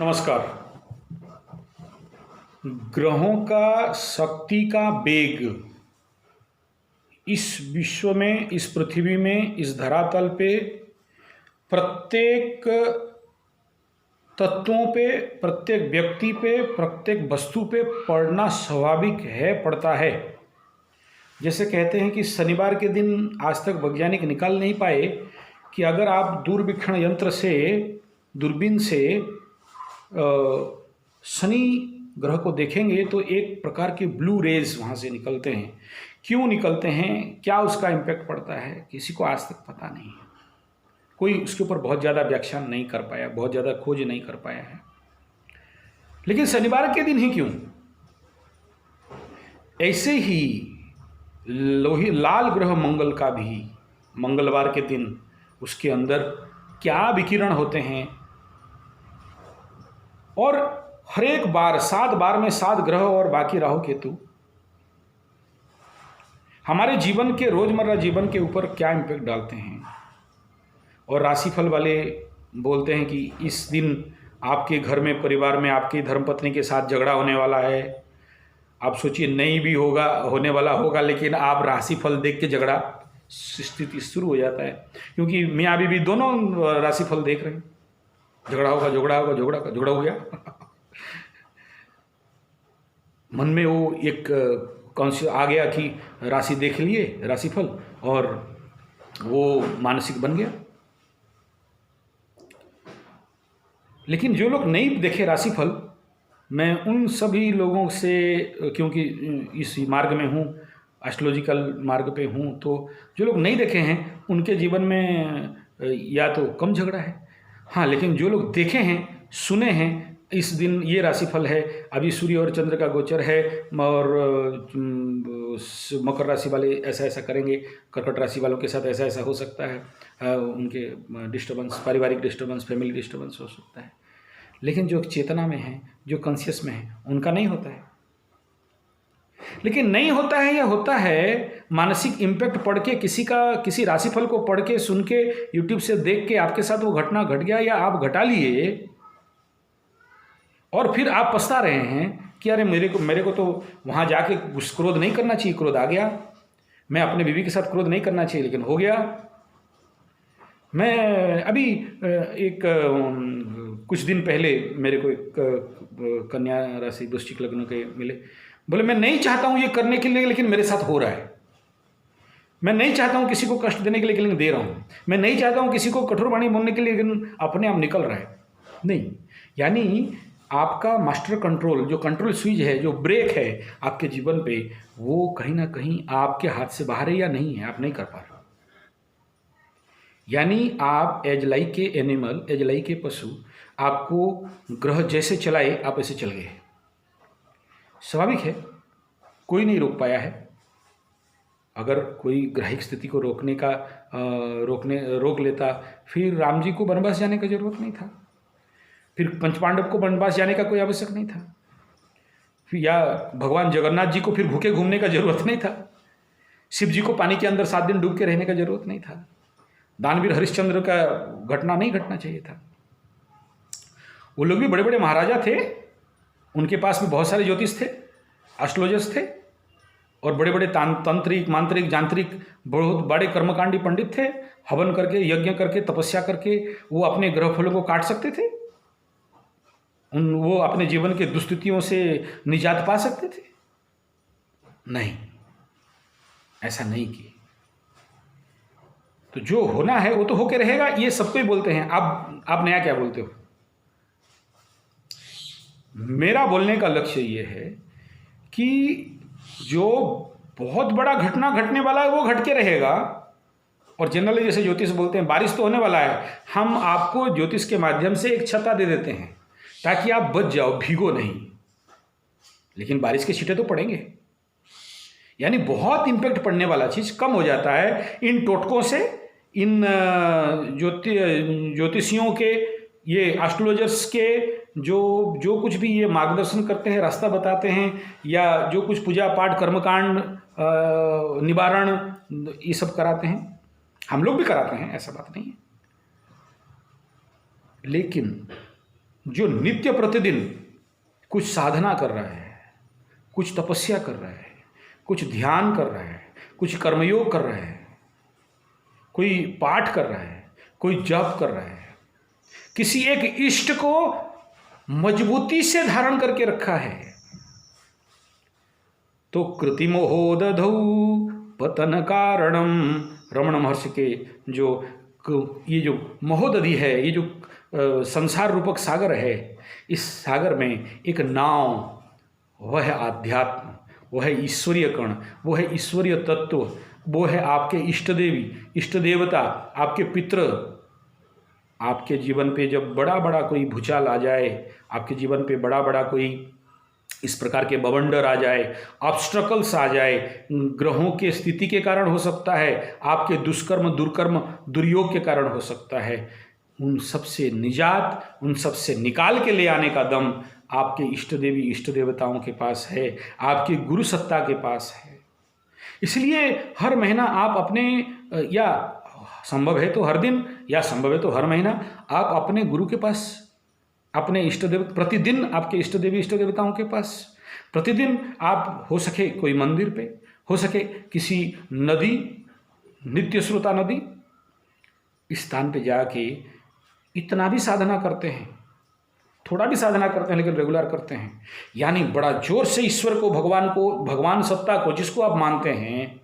नमस्कार। ग्रहों का शक्ति का वेग इस विश्व में, इस पृथ्वी में, इस धरातल पे प्रत्येक तत्वों पे, प्रत्येक व्यक्ति पे, प्रत्येक वस्तु पे पड़ना स्वाभाविक है, पड़ता है। जैसे कहते हैं कि शनिवार के दिन आज तक वैज्ञानिक निकाल नहीं पाए कि अगर आप दूरवीक्षण यंत्र से, दूरबीन से शनि ग्रह को देखेंगे तो एक प्रकार के ब्लू रेज वहाँ से निकलते हैं। क्यों निकलते हैं, क्या उसका इम्पैक्ट पड़ता है, किसी को आज तक पता नहीं है। कोई उसके ऊपर बहुत ज़्यादा व्याख्यान नहीं कर पाया, बहुत ज़्यादा खोज नहीं कर पाया है। लेकिन शनिवार के दिन ही क्यों? ऐसे ही लाल ग्रह मंगल का भी मंगलवार के दिन उसके अंदर क्या विकिरण होते हैं, और हर एक बार 7 बार में 7 ग्रह और बाकी राहु केतु हमारे जीवन के, रोजमर्रा जीवन के ऊपर क्या इम्पैक्ट डालते हैं। और राशिफल वाले बोलते हैं कि इस दिन आपके घर में, परिवार में आपकी धर्मपत्नी के साथ झगड़ा होने वाला है। आप सोचिए, नहीं भी होगा, होने वाला होगा, लेकिन आप राशिफल देख के झगड़ा स्थिति शुरू हो जाता है। क्योंकि मियाँ बीवी दोनों राशिफल देख रहे हैं, झगड़ा होगा, झगड़ा होगा, झगड़ा हो गया। मन में वो एक कॉन्शियस आ गया कि राशि देख लिए, राशिफल, और वो मानसिक बन गया। लेकिन जो लोग नहीं देखे राशिफल, मैं उन सभी लोगों से, क्योंकि इस मार्ग में हूँ, एस्ट्रोलॉजिकल मार्ग पे हूँ, तो जो लोग नहीं देखे हैं उनके जीवन में या तो कम झगड़ा है। हाँ, लेकिन जो लोग देखे हैं, सुने हैं, इस दिन ये राशिफल है, अभी सूर्य और चंद्र का गोचर है, और मकर राशि वाले ऐसा ऐसा करेंगे, कर्कट राशि वालों के साथ ऐसा ऐसा हो सकता है, उनके डिस्टर्बेंस, पारिवारिक डिस्टर्बेंस, फैमिली डिस्टर्बेंस हो सकता है। लेकिन जो चेतना में है, जो कॉन्शियस में है, उनका नहीं होता है। लेकिन नहीं होता है या होता है, मानसिक इम्पैक्ट पढ़ के, किसी राशिफल को पढ़ के, सुन के, यूट्यूब से देख के आपके साथ वो घटना घट गया या आप घटा लिए, और फिर आप पछता रहे हैं कि अरे मेरे को तो वहाँ जाके क्रोध नहीं करना चाहिए, क्रोध आ गया। मैं अपने बीवी के साथ क्रोध नहीं करना चाहिए, लेकिन हो गया। मैं अभी कुछ दिन पहले मेरे को एक कन्या राशि, वृश्चिक लग्न के मिले। बोले मैं नहीं चाहता हूँ ये करने के लिए, लेकिन मेरे साथ हो रहा है। मैं नहीं चाहता हूँ किसी को कष्ट देने के लिए, लेकिन दे रहा हूँ। मैं नहीं चाहता हूँ किसी को कठोर वाणी बोलने के लिए, लेकिन अपने आप निकल रहा है। नहीं, यानी आपका मास्टर कंट्रोल, जो कंट्रोल स्विच है, जो ब्रेक है आपके जीवन पे, वो कहीं ना कहीं आपके हाथ से बाहर है या नहीं है, आप नहीं कर पा रहे। यानी आप एज लाइक के एनिमल, एज लाइक के पशु, आपको ग्रह जैसे चलाए आप ऐसे चल गए। स्वाभाविक है, कोई नहीं रोक पाया है। अगर कोई ग्रहिक स्थिति को रोक लेता, फिर राम जी को वनवास जाने का जरूरत नहीं था, फिर पंचपांडव को वनवास जाने का कोई आवश्यक नहीं था, फिर या भगवान जगन्नाथ जी को फिर भूखे घूमने का जरूरत नहीं था, शिव जी को पानी के अंदर 7 दिन डूब के रहने का जरूरत नहीं था, दानवीर हरिश्चंद्र का घटना नहीं घटना चाहिए था। वो लोग भी बड़े बड़े महाराजा थे, उनके पास भी बहुत सारे ज्योतिष थे, एस्ट्रोलॉजर्स थे, और बड़े बड़े तंत्रिक, मांत्रिक, यांत्रिक, बहुत बड़े कर्मकांडी पंडित थे। हवन करके, यज्ञ करके, तपस्या करके वो अपने ग्रह फलों को काट सकते थे। वो अपने जीवन के दुस्थितियों से निजात पा सकते थे। नहीं, ऐसा नहीं किए। तो जो होना है वो तो होके रहेगा, ये सबको ही बोलते हैं। आप नया क्या बोलते हो? मेरा बोलने का लक्ष्य ये है कि जो बहुत बड़ा घटना घटने वाला है वो घट के रहेगा। और जनरली जैसे ज्योतिष बोलते हैं बारिश तो होने वाला है, हम आपको ज्योतिष के माध्यम से एक छत्ता दे देते हैं ताकि आप बच जाओ, भीगो नहीं, लेकिन बारिश के छींटे तो पड़ेंगे। यानी बहुत इंपैक्ट पड़ने वाला चीज़ कम हो जाता है इन टोटकों से, इन ज्योतिषियों के, ये एस्ट्रोलॉजर्स के जो कुछ भी ये मार्गदर्शन करते हैं, रास्ता बताते हैं, या जो कुछ पूजा पाठ, कर्मकांड, निवारण, ये सब कराते हैं। हम लोग भी कराते हैं, ऐसा बात नहीं है। लेकिन जो नित्य प्रतिदिन कुछ साधना कर रहा है, कुछ तपस्या कर रहा है, कुछ ध्यान कर रहा है, कुछ कर्मयोग कर रहा है, कोई पाठ कर रहा है, कोई जप कर रहा है, किसी एक इष्ट को मजबूती से धारण करके रखा है, तो कृतिमोहो दधौ पतन कारणम, रमण महर्षि के ये जो महोदधि है, ये जो संसार रूपक सागर है, इस सागर में एक नाव, वह है आध्यात्म, वह है ईश्वरीय कण, वो है ईश्वरीय तत्व, वो है आपके इष्ट देवी, इष्ट देवता, आपके पितृ। आपके जीवन पे जब बड़ा बड़ा कोई भूचाल आ जाए, आपके जीवन पे बड़ा बड़ा कोई इस प्रकार के बवंडर आ जाए, ऑब्स्ट्रकल्स आ जाए, ग्रहों के स्थिति के कारण हो सकता है, आपके दुष्कर्म दुर्कर्म दुर्योग के कारण हो सकता है, उन सब से निजात, उन सब से निकाल के ले आने का दम आपके इष्ट देवी इष्ट देवताओं के पास है, आपकी गुरु सत्ता के पास है। इसलिए हर महीना आप अपने, या संभव है तो हर दिन, या संभव है तो हर महीना, आप अपने गुरु के पास, अपने इष्ट देव, प्रतिदिन आपके इष्ट देवी इष्ट देवताओं के पास, प्रतिदिन आप हो सके कोई मंदिर पे, हो सके किसी नदी, नित्य स्रोता नदी, इस स्थान पे जाके इतना भी साधना करते हैं, थोड़ा भी साधना करते हैं लेकिन रेगुलर करते हैं, यानी बड़ा जोर से ईश्वर को, भगवान को, भगवान सत्ता को, जिसको आप मानते हैं,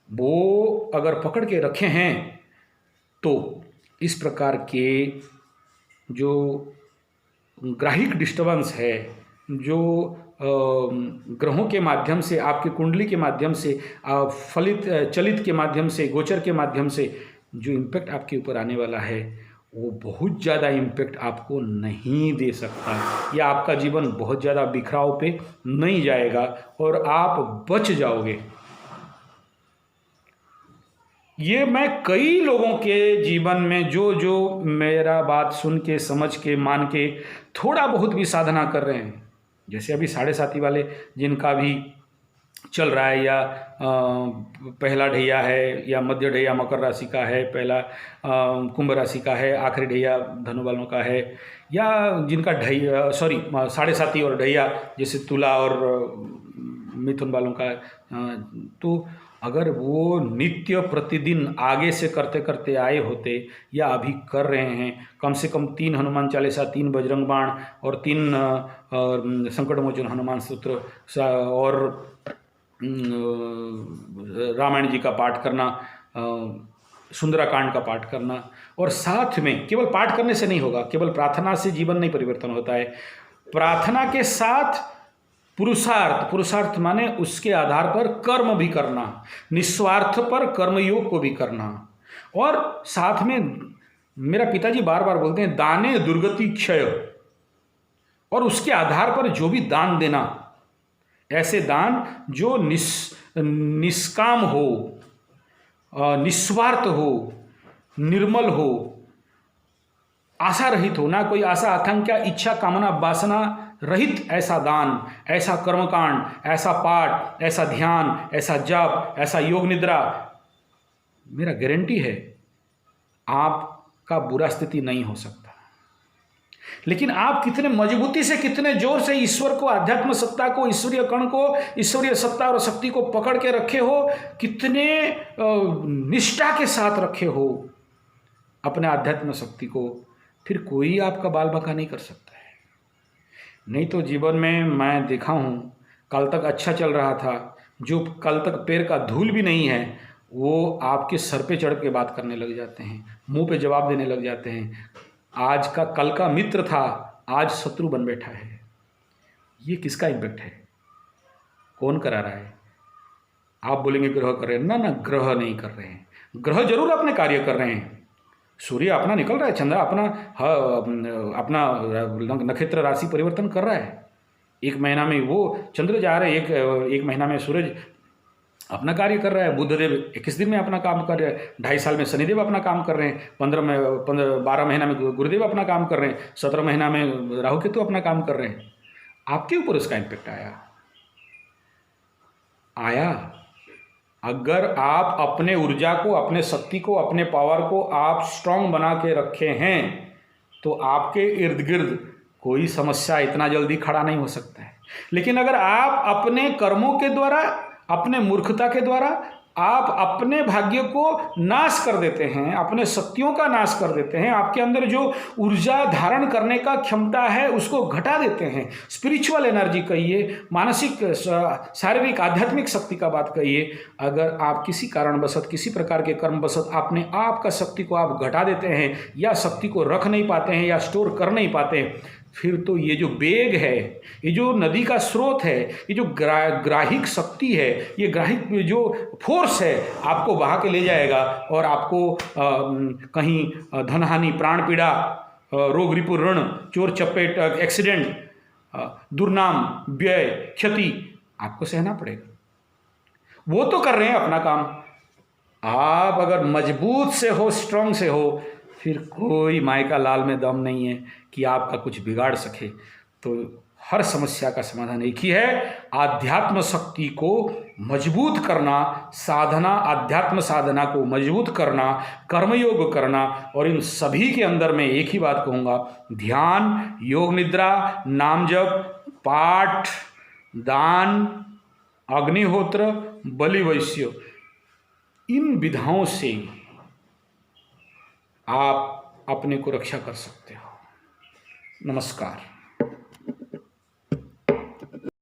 वो अगर पकड़ के रखे हैं, तो इस प्रकार के जो ग्राहिक डिस्टर्बेंस है, जो ग्रहों के माध्यम से, आपकी कुंडली के माध्यम से, फलित चलित के माध्यम से, गोचर के माध्यम से जो इम्पैक्ट आपके ऊपर आने वाला है, वो बहुत ज़्यादा इम्पैक्ट आपको नहीं दे सकता, या आपका जीवन बहुत ज़्यादा बिखराव पे नहीं जाएगा और आप बच जाओगे। ये मैं कई लोगों के जीवन में, जो मेरा बात सुन के, समझ के, मान के थोड़ा बहुत भी साधना कर रहे हैं, जैसे अभी 7.5 वाले जिनका भी चल रहा है, या पहला ढैया है, या मध्य ढैया मकर राशि का है, पहला कुंभ राशि का है, आखिरी ढैया धनु वालों का है, या जिनका ढैया 7.5 और ढैया जैसे तुला और मिथुन वालों का, तो अगर वो नित्य प्रतिदिन आगे से करते करते आए होते, या अभी कर रहे हैं, कम से कम 3 हनुमान चालीसा, 3 बजरंग बाण और 3 संकट मोचन हनुमान सूत्र और रामायण जी का पाठ करना, सुंदराकांड का पाठ करना, और साथ में केवल पाठ करने से नहीं होगा, केवल प्रार्थना से जीवन नहीं परिवर्तन होता है, प्रार्थना के साथ पुरुषार्थ माने उसके आधार पर कर्म भी करना, निस्वार्थ पर कर्मयोग को भी करना, और साथ में मेरा पिताजी बार बार बोलते हैं दाने दुर्गति क्षय, और उसके आधार पर जो भी दान देना, ऐसे दान जो निष्काम हो, निस्वार्थ हो, निर्मल हो, आशा रहित हो, ना कोई आशा आकांक्षा इच्छा कामना वासना रहित, ऐसा दान, ऐसा कर्मकांड, ऐसा पाठ, ऐसा ध्यान, ऐसा जप, ऐसा योग निद्रा, मेरा गारंटी है आपका बुरा स्थिति नहीं हो सकता। लेकिन आप कितने मजबूती से, कितने जोर से ईश्वर को, आध्यात्म सत्ता को, ईश्वरीय कण को, ईश्वरीय सत्ता और शक्ति को पकड़ के रखे हो, कितने निष्ठा के साथ रखे हो अपने आध्यात्म शक्ति को, फिर कोई आपका बाल बांका नहीं कर सकता है। नहीं तो जीवन में मैं देखा हूँ, कल तक अच्छा चल रहा था, जो कल तक पैर का धूल भी नहीं है, वो आपके सर पे चढ़ के बात करने लग जाते हैं, मुंह पे जवाब देने लग जाते हैं। आज का कल का मित्र था, आज शत्रु बन बैठा है। ये किसका इम्पैक्ट है? कौन करा रहा है? आप बोलेंगे ग्रह कर रहे हैं, ना, ग्रह नहीं कर रहे हैं। ग्रह जरूर अपने कार्य कर रहे हैं, सूर्य अपना निकल रहा है, चंद्र अपना नक्षत्र राशि परिवर्तन कर रहा है। एक महीना में वो चंद्र जा रहे हैं, एक महीना में सूरज अपना कार्य कर रहा है, बुधदेव 21 दिन में अपना काम कर रहे हैं, 2.5 साल में शनिदेव अपना काम कर रहे हैं, 12 महीना में गुरुदेव अपना काम कर रहे हैं, 17 महीना में राहु केतु अपना काम कर रहे हैं। आपके ऊपर उसका इम्पैक्ट आया। अगर आप अपने ऊर्जा को, अपने शक्ति को, अपने पावर को आप स्ट्रांग बना के रखे हैं, तो आपके इर्द गिर्द कोई समस्या इतना जल्दी खड़ा नहीं हो सकता है। लेकिन अगर आप अपने कर्मों के द्वारा, अपने मूर्खता के द्वारा आप अपने भाग्य को नाश कर देते हैं, अपने शक्तियों का नाश कर देते हैं, आपके अंदर जो ऊर्जा धारण करने का क्षमता है उसको घटा देते हैं, स्पिरिचुअल एनर्जी कहिए, मानसिक शारीरिक आध्यात्मिक शक्ति का बात कहिए, अगर आप किसी कारणवशत किसी प्रकार के कर्मवशत अपने आप का शक्ति को आप घटा देते हैं या शक्ति को रख नहीं पाते हैं या स्टोर कर नहीं पाते, फिर तो ये जो वेग है, ये जो नदी का स्रोत है, ये जो ग्राहिक शक्ति है, ये ग्राहिक जो फोर्स है, आपको बहा के ले जाएगा और आपको कहीं धनहानि, प्राण पीड़ा, रोग रिपु ऋण, चोर चपेट, एक्सीडेंट, दुर्नाम, व्यय, क्षति आपको सहना पड़ेगा। वो तो कर रहे हैं अपना काम, आप अगर मजबूत से हो, स्ट्रांग से हो, फिर कोई माय का लाल में दम नहीं है कि आपका कुछ बिगाड़ सके। तो हर समस्या का समाधान एक ही है, आध्यात्म शक्ति को मजबूत करना, साधना, आध्यात्म साधना को मजबूत करना, कर्मयोग करना। और इन सभी के अंदर मैं एक ही बात कहूँगा, ध्यान, योग निद्रा, नाम जप, पाठ, दान, अग्निहोत्र, बलि वैश्य, इन विधाओं से आप अपने को रक्षा कर सकते हो। नमस्कार।